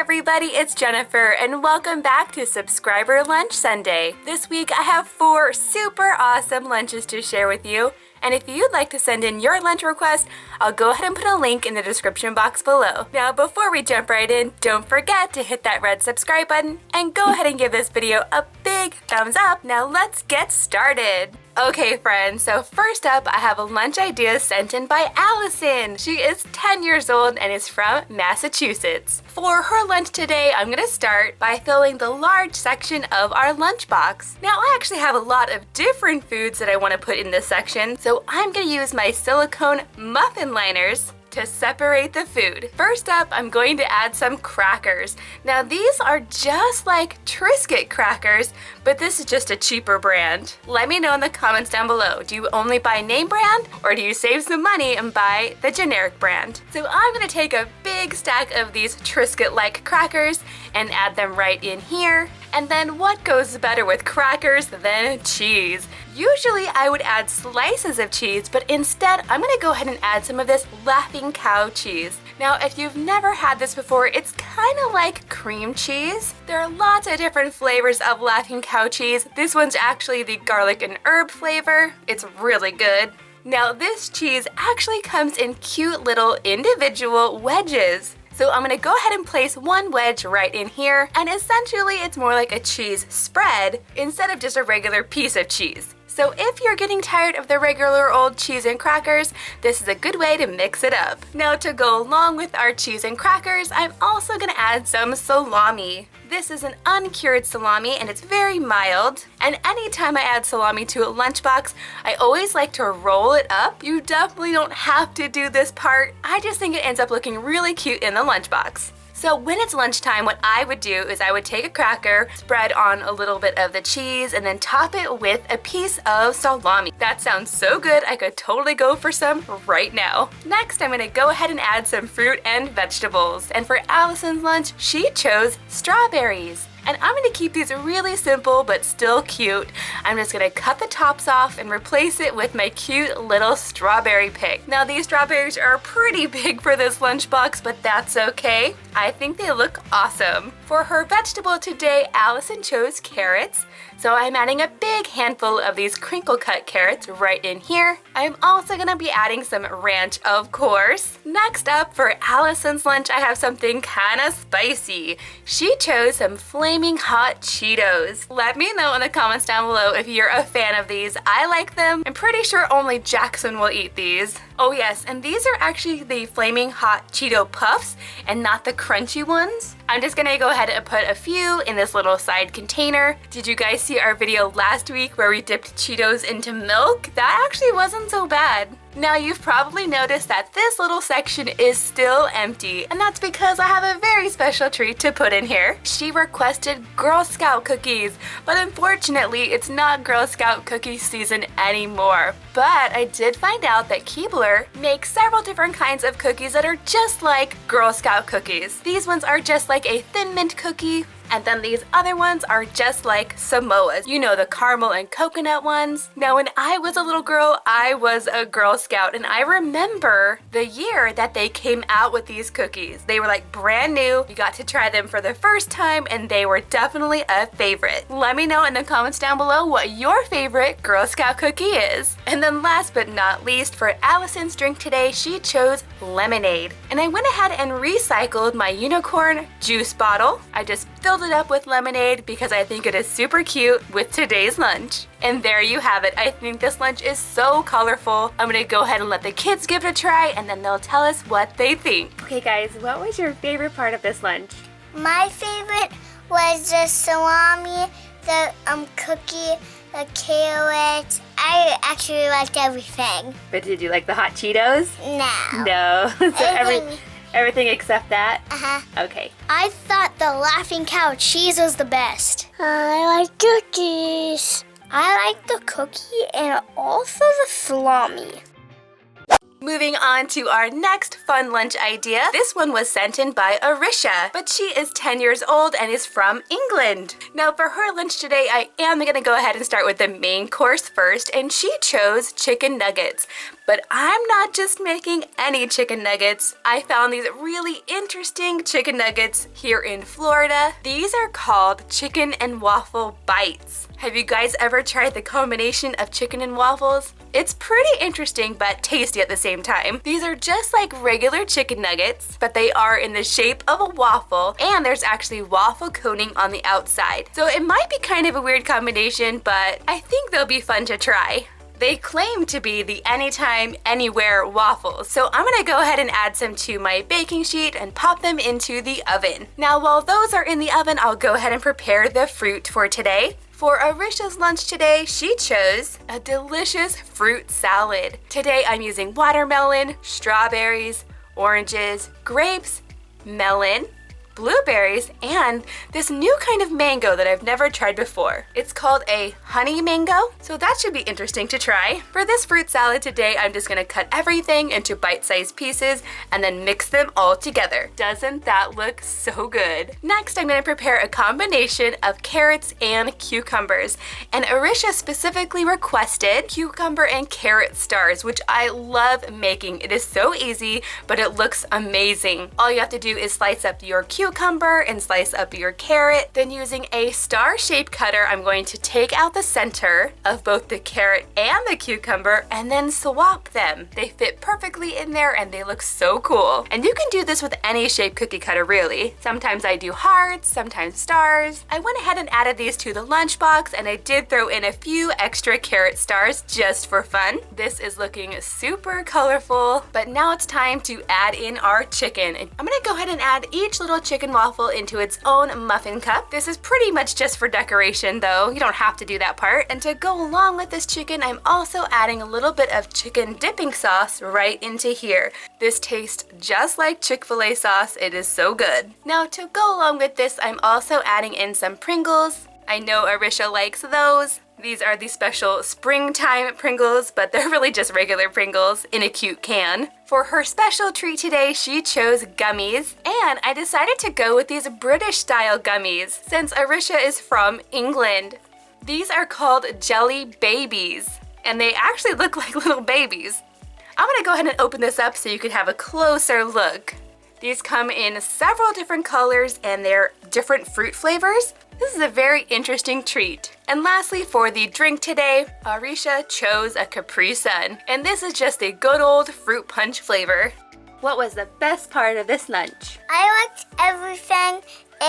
everybody, it's Jennifer and welcome back to Subscriber Lunch Sunday. This week I have 4 super awesome lunches to share with you. And if you'd like to send in your lunch request, I'll go ahead and put a link in the description box below. Now, before we jump right in, don't forget to hit that red subscribe button and go ahead and give this video a big thumbs up. Now, let's get started. Okay, friends, so first up, I have a lunch idea sent in by Allison. She is 10 years old and is from Massachusetts. For her lunch today, I'm gonna start by filling the large section of our lunchbox. Now, I actually have a lot of different foods that I wanna put in this section, so I'm gonna use my silicone muffin liners to separate the food. First up, I'm going to add some crackers. Now these are just like Triscuit crackers, but this is just a cheaper brand. Let me know in the comments down below. Do you only buy name brand or do you save some money and buy the generic brand? So I'm gonna take a big stack of these Triscuit-like crackers and add them right in here. And then what goes better with crackers than cheese? Usually I would add slices of cheese, but instead I'm gonna go ahead and add some of this Laughing Cow cheese. Now, if you've never had this before, it's kind of like cream cheese. There are lots of different flavors of Laughing Cow cheese. This one's actually the garlic and herb flavor. It's really good. Now, this cheese actually comes in cute little individual wedges. So I'm gonna go ahead and place one wedge right in here, and essentially it's more like a cheese spread instead of just a regular piece of cheese. So if you're getting tired of the regular old cheese and crackers, this is a good way to mix it up. Now, to go along with our cheese and crackers, I'm also gonna add some salami. This is an uncured salami and it's very mild. And anytime I add salami to a lunchbox, I always like to roll it up. You definitely don't have to do this part. I just think it ends up looking really cute in the lunchbox. So when it's lunchtime, what I would do is I would take a cracker, spread on a little bit of the cheese, and then top it with a piece of salami. That sounds so good, I could totally go for some right now. Next, I'm gonna go ahead and add some fruit and vegetables. And for Allison's lunch, she chose strawberries. And I'm gonna keep these really simple but still cute. I'm just gonna cut the tops off and replace it with my cute little strawberry pick. Now these strawberries are pretty big for this lunchbox, but that's okay. I think they look awesome. For her vegetable today, Allison chose carrots. So I'm adding a big handful of these crinkle cut carrots right in here. I'm also gonna be adding some ranch, of course. Next up, for Allison's lunch, I have something kinda spicy. She chose some flaming hot Cheetos. Let me know in the comments down below if you're a fan of these. I like them. I'm pretty sure only Jackson will eat these. Oh yes, and these are actually the flaming hot Cheeto puffs and not the crunchy ones. I'm just gonna go ahead and put a few in this little side container. Did you guys see our video last week where we dipped Cheetos into milk? That actually wasn't so bad. Now you've probably noticed that this little section is still empty, and that's because I have a very special treat to put in here. She requested Girl Scout cookies, but unfortunately it's not Girl Scout cookie season anymore. But I did find out that Keebler makes several different kinds of cookies that are just like Girl Scout cookies. These ones are just like a Thin Mint cookie, and then these other ones are just like Samoas. You know, the caramel and coconut ones. Now, when I was a little girl, I was a Girl Scout, and I remember the year that they came out with these cookies. They were like brand new. You got to try them for the first time, and they were definitely a favorite. Let me know in the comments down below what your favorite Girl Scout cookie is. And then last but not least, for Allison's drink today, she chose lemonade. And I went ahead and recycled my unicorn juice bottle. I just filled it up with lemonade because I think it is super cute with today's lunch. And there you have it. I think this lunch is so colorful. I'm gonna go ahead and let the kids give it a try and then they'll tell us what they think. Okay guys, what was your favorite part of this lunch? My favorite was the salami, the cookie, the carrots. I actually liked everything. But did you like the hot Cheetos? No. No. So everything except that? Uh-huh. Okay. I thought the Laughing Cow cheese was the best. I like cookies. I like the cookie and also the salami. Moving on to our next fun lunch idea. This one was sent in by Arisha, but she is 10 years old and is from England. Now for her lunch today, I am gonna go ahead and start with the main course first, and she chose chicken nuggets. But I'm not just making any chicken nuggets. I found these really interesting chicken nuggets here in Florida. These are called chicken and waffle bites. Have you guys ever tried the combination of chicken and waffles? It's pretty interesting but tasty at the same time. These are just like regular chicken nuggets, but they are in the shape of a waffle, and there's actually waffle coating on the outside. So it might be kind of a weird combination, but I think they'll be fun to try. They claim to be the anytime, anywhere waffles. So I'm gonna go ahead and add some to my baking sheet and pop them into the oven. Now while those are in the oven, I'll go ahead and prepare the fruit for today. For Arisha's lunch today, she chose a delicious fruit salad. Today I'm using watermelon, strawberries, oranges, grapes, melon, blueberries, and this new kind of mango that I've never tried before. It's called a honey mango, so that should be interesting to try. For this fruit salad today, I'm just gonna cut everything into bite-sized pieces and then mix them all together. Doesn't that look so good? Next, I'm gonna prepare a combination of carrots and cucumbers, and Arisha specifically requested cucumber and carrot stars, which I love making. It is so easy, but it looks amazing. All you have to do is slice up your cucumber and slice up your carrot. Then using a star-shaped cutter, I'm going to take out the center of both the carrot and the cucumber and then swap them. They fit perfectly in there and they look so cool. And you can do this with any shape cookie cutter really. Sometimes I do hearts, sometimes stars. I went ahead and added these to the lunchbox, and I did throw in a few extra carrot stars just for fun. This is looking super colorful, but now it's time to add in our chicken. I'm gonna go ahead and add each little chicken waffle into its own muffin cup. This is pretty much just for decoration though. You don't have to do that part. And to go along with this chicken, I'm also adding a little bit of chicken dipping sauce right into here. This tastes just like Chick-fil-A sauce. It is so good. Now to go along with this, I'm also adding in some Pringles. I know Arisha likes those. These are the special springtime Pringles, but they're really just regular Pringles in a cute can. For her special treat today, she chose gummies, and I decided to go with these British style gummies since Arisha is from England. These are called Jelly Babies, and they actually look like little babies. I'm gonna go ahead and open this up so you can have a closer look. These come in several different colors and they're different fruit flavors. This is a very interesting treat. And lastly, for the drink today, Arisha chose a Capri Sun. And this is just a good old fruit punch flavor. What was the best part of this lunch? I liked everything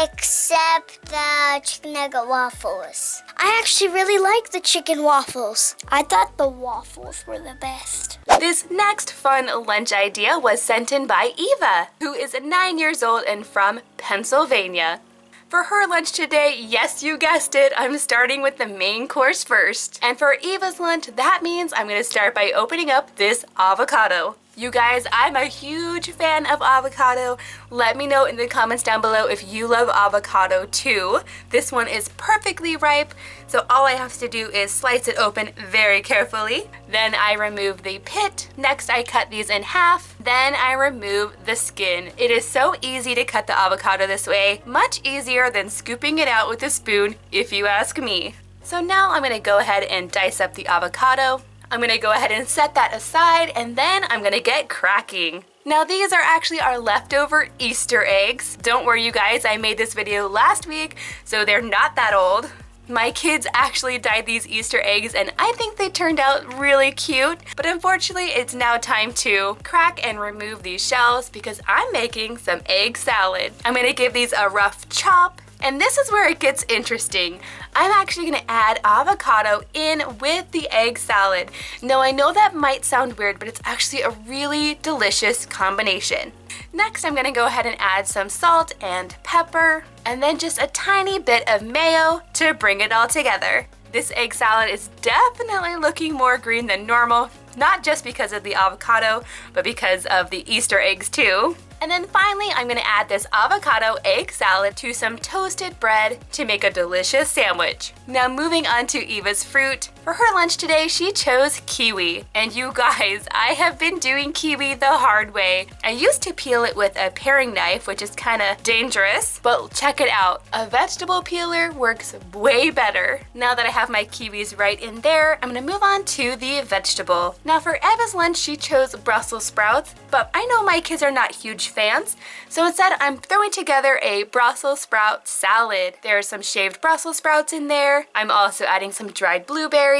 except the chicken nugget waffles. I actually really like the chicken waffles. I thought the waffles were the best. This next fun lunch idea was sent in by Eva, who is 9 years old and from Pennsylvania. For her lunch today, yes, you guessed it, I'm starting with the main course first. And for Eva's lunch, that means I'm gonna start by opening up this avocado. You guys, I'm a huge fan of avocado. Let me know in the comments down below if you love avocado too. This one is perfectly ripe, so all I have to do is slice it open very carefully. Then I remove the pit. Next, I cut these in half. Then I remove the skin. It is so easy to cut the avocado this way. Much easier than scooping it out with a spoon, if you ask me. So now I'm gonna go ahead and dice up the avocado. I'm gonna go ahead and set that aside, and then I'm gonna get cracking. Now these are actually our leftover Easter eggs. Don't worry you guys, I made this video last week, so they're not that old. My kids actually dyed these Easter eggs and I think they turned out really cute, but unfortunately it's now time to crack and remove these shells because I'm making some egg salad. I'm gonna give these a rough chop. And this is where it gets interesting. I'm actually gonna add avocado in with the egg salad. Now I know that might sound weird, but it's actually a really delicious combination. Next, I'm gonna go ahead and add some salt and pepper, and then just a tiny bit of mayo to bring it all together. This egg salad is definitely looking more green than normal, not just because of the avocado, but because of the Easter eggs too. And then finally, I'm gonna add this avocado egg salad to some toasted bread to make a delicious sandwich. Now moving on to Eva's fruit. For her lunch today, she chose kiwi. And you guys, I have been doing kiwi the hard way. I used to peel it with a paring knife, which is kind of dangerous, but check it out. A vegetable peeler works way better. Now that I have my kiwis right in there, I'm gonna move on to the vegetable. Now for Eva's lunch, she chose Brussels sprouts, but I know my kids are not huge fans, so instead I'm throwing together a Brussels sprout salad. There's some shaved Brussels sprouts in there. I'm also adding some dried blueberries,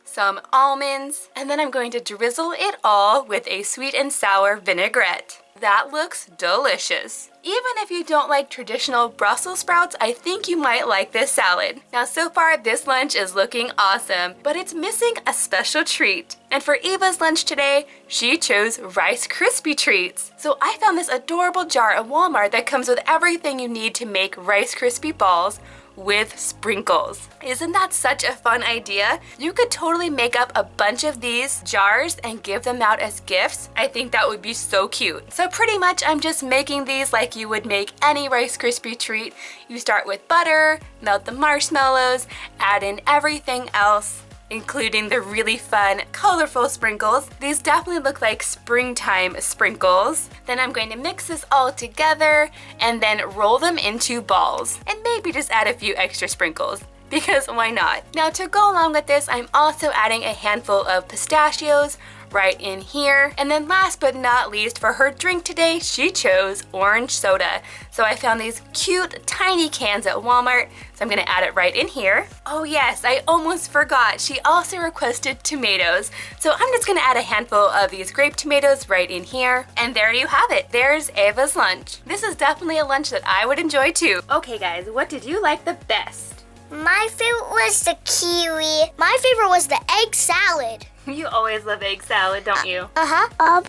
some almonds, and then I'm going to drizzle it all with a sweet and sour vinaigrette. That looks delicious. Even if you don't like traditional Brussels sprouts, I think you might like this salad. Now so far this lunch is looking awesome, but it's missing a special treat. And for Eva's lunch today, she chose Rice Krispie treats. So I found this adorable jar at Walmart that comes with everything you need to make Rice Krispie balls with sprinkles. Isn't that such a fun idea? You could totally make up a bunch of these jars and give them out as gifts. I think that would be so cute. So pretty much I'm just making these like you would make any Rice Krispie treat. You start with butter, melt the marshmallows, add in everything else, including the really fun, colorful sprinkles. These definitely look like springtime sprinkles. Then I'm going to mix this all together and then roll them into balls. And maybe just add a few extra sprinkles, because why not? Now to go along with this, I'm also adding a handful of pistachios right in here. And then last but not least, for her drink today, she chose orange soda. So I found these cute tiny cans at Walmart, so I'm gonna add it right in here. Oh yes, I almost forgot. She also requested tomatoes. So I'm just gonna add a handful of these grape tomatoes right in here. And there you have it. There's Ava's lunch. This is definitely a lunch that I would enjoy too. Okay guys, what did you like the best? My favorite was the kiwi. My favorite was the egg salad. You always love egg salad, don't you? Avocado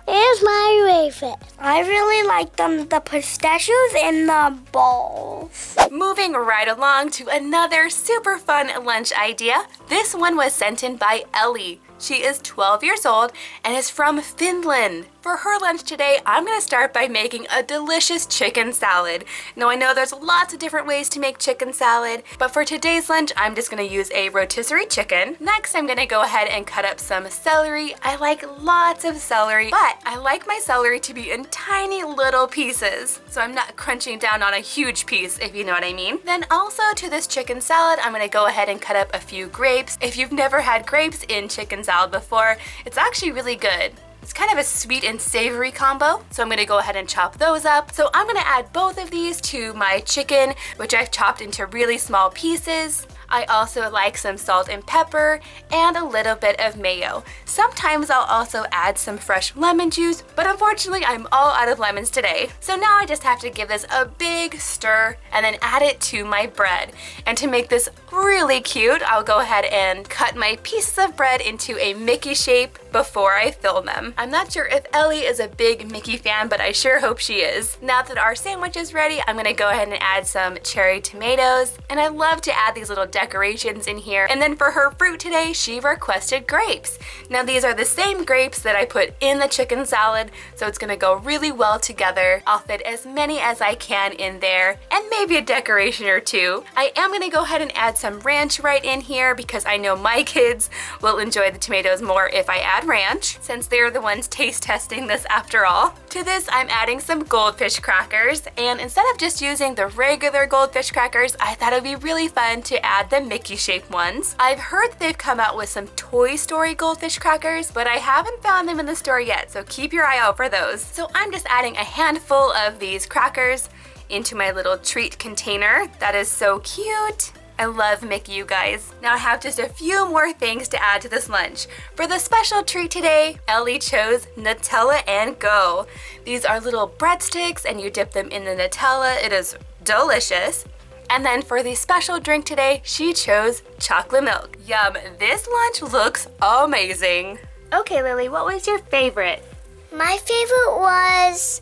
is my favorite. I really like the pistachios and the balls. Moving right along to another super fun lunch idea. This one was sent in by Ellie. She is 12 years old and is from Finland. For her lunch today, I'm gonna start by making a delicious chicken salad. Now I know there's lots of different ways to make chicken salad, but for today's lunch, I'm just gonna use a rotisserie chicken. Next, I'm gonna go ahead and cut up some celery. I like lots of celery, but I like my celery to be in tiny little pieces, so I'm not crunching down on a huge piece, if you know what I mean. Then also to this chicken salad, I'm gonna go ahead and cut up a few grapes. If you've never had grapes in chicken salad before, it's actually really good. It's kind of a sweet and savory combo, so I'm gonna go ahead and chop those up. So I'm gonna add both of these to my chicken, which I've chopped into really small pieces. I also like some salt and pepper and a little bit of mayo. Sometimes I'll also add some fresh lemon juice, but unfortunately I'm all out of lemons today. So now I just have to give this a big stir and then add it to my bread. And to make this really cute, I'll go ahead and cut my pieces of bread into a Mickey shape before I fill them. I'm not sure if Ellie is a big Mickey fan, but I sure hope she is. Now that our sandwich is ready, I'm gonna go ahead and add some cherry tomatoes. And I love to add these little decorations in here. And then for her fruit today, she requested grapes. Now these are the same grapes that I put in the chicken salad, so it's gonna go really well together. I'll fit as many as I can in there, and maybe a decoration or two. I am gonna go ahead and add some ranch right in here because I know my kids will enjoy the tomatoes more if I add ranch, since they're the ones taste testing this after all. To this, I'm adding some goldfish crackers, and instead of just using the regular goldfish crackers, I thought it'd be really fun to add the Mickey shaped ones. I've heard they've come out with some Toy Story goldfish crackers, but I haven't found them in the store yet, so keep your eye out for those. So I'm just adding a handful of these crackers into my little treat container. That is so cute. I love Mickey, you guys. Now I have just a few more things to add to this lunch. For the special treat today, Ellie chose Nutella and Go. These are little breadsticks and you dip them in the Nutella. It is delicious. And then for the special drink today, she chose chocolate milk. Yum, this lunch looks amazing. Okay, Lily, what was your favorite? My favorite was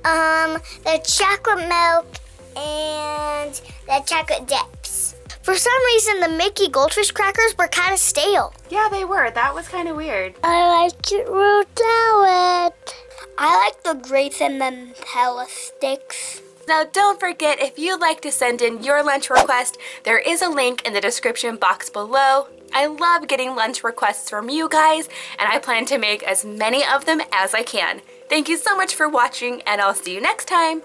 the chocolate milk and the chocolate dips. For some reason, the Mickey goldfish crackers were kind of stale. Yeah, they were. That was kind of weird. I like it rolled out. I like the grapes and the Nutella sticks. Now don't forget, if you'd like to send in your lunch request, there is a link in the description box below. I love getting lunch requests from you guys, and I plan to make as many of them as I can. Thank you so much for watching, and I'll see you next time.